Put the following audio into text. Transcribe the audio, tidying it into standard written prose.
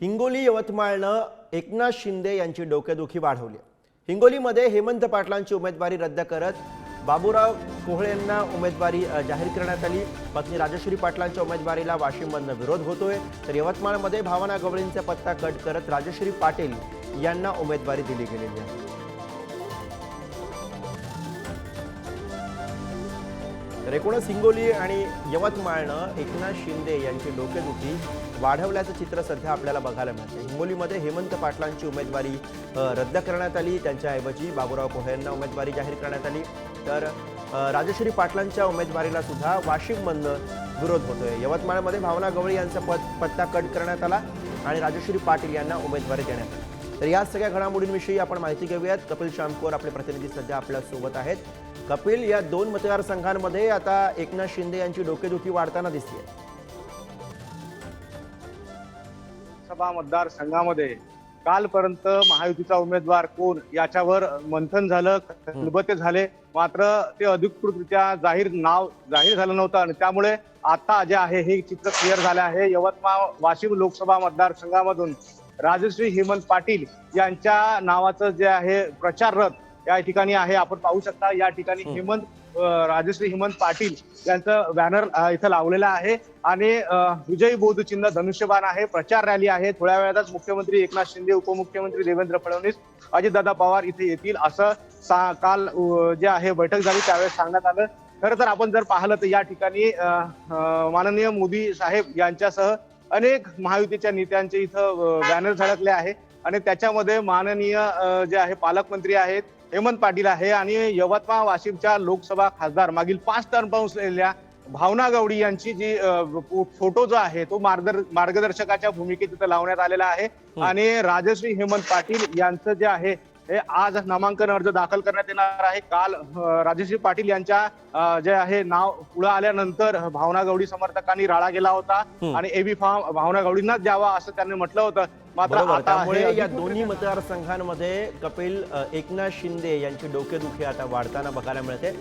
हिंगोली यवतमाळनं एकनाथ शिंदे यांची डोकेदुखी वाढवली। हिंगोलीमध्ये हेमंत पाटलांची उमेदवारी रद्द करत बाबूराव कोहळे यांना उमेदवारी जाहीर करण्यात आली। पत्नी राजश्री पाटलांच्या उमेदवारीला वाशिममधून विरोध होतोय, तर यवतमाळमध्ये भावना गवळींचा पत्ता कट करत राजश्री पाटील यांना उमेदवारी दिली गेलेली आहे। तर एकूणच हिंगोली आणि यवतमाळनं एकनाथ शिंदे यांची डोकेदुखी वाढवल्याचं चित्र सध्या आपल्याला बघायला मिळते। हिंगोलीमध्ये हेमंत पाटलांची उमेदवारी रद्द करण्यात आली, त्यांच्याऐवजी बाबूराव कोहळे यांना उमेदवारी जाहीर करण्यात आली। तर राजश्री पाटलांच्या उमेदवारीला सुद्धा वाशिममधून विरोध होतोय। यवतमाळमध्ये भावना गवळी यांचा पत्ता कट करण्यात आला आणि राजश्री पाटील यांना उमेदवारी देण्यात आली। तर या सगळ्या घडामोडींविषयी आपण माहिती घेऊयात। कपिल शामकोर आपले प्रतिनिधी सध्या आपल्या सोबत आहेत। कपिल, या दोन मतदारसंघांमध्ये आता एकनाथ शिंदे यांची डोकेदुखी वाढताना दिसते। सभा मतदारसंघामध्ये कालपर्यंत महायुतीचा उमेदवार कोण याच्यावर मंथन झालं, खलबते झाले, मात्र ते अधिकृतरित्या नाव जाहीर झालं नव्हतं आणि त्यामुळे आता जे आहे हे चित्र क्लिअर झालं आहे। यवतमाळ वाशिम लोकसभा मतदारसंघामधून राजश्री हेमंत पाटील यांच्या नावाचं जे आहे प्रचार रथ या ठिकाणी आहे। आपण पाहू शकता या ठिकाणी राजश्री हेमंत पाटील यांचं बॅनर इथं लावलेलं आहे आणि विजयी बौद्ध चिन्ह धनुष्यबाण आहे। प्रचार रॅली आहे। थोड्या वेळातच मुख्यमंत्री एकनाथ शिंदे, उपमुख्यमंत्री देवेंद्र फडणवीस, अजितदादा पवार इथे येतील असं काल जे आहे बैठक झाली त्यावेळेस सांगण्यात आलं। खरं तर आपण जर पाहिलं तर या ठिकाणी माननीय मोदी साहेब यांच्यासह अनेक महायुतीच्या नेत्यांचे इथं बॅनर झळकले आहे आणि त्याच्यामध्ये माननीय जे आहे पालकमंत्री आहेत हेमंत पाटील आहे आणि यवतमाळ वाशिमच्या लोकसभा खासदार मागील 5 टर्म पासून भावना गवळी यांची जी फोटो जो आहे तो मार्गदर्शकाच्या भूमिकेत तिथं लावण्यात आलेला आहे आणि राजश्री हेमंत पाटील यांचं जे आहे हे आज नामांकन अर्ज दाखल करण्यात येणार आहे। काल राजश्री पाटील यांच्या जे आहे नाव पुढे आल्यानंतर भावना गवळी समर्थकांनी राळा केला होता आणि एबी फॉर्म भावना गवळींनाच द्यावा असं त्यांनी म्हटलं होतं। मात्र त्यामुळे या दोन्ही मतदारसंघांमध्ये कपिल, एकनाथ शिंदे यांची डोकेदुखी आता वाढताना बघायला मिळते।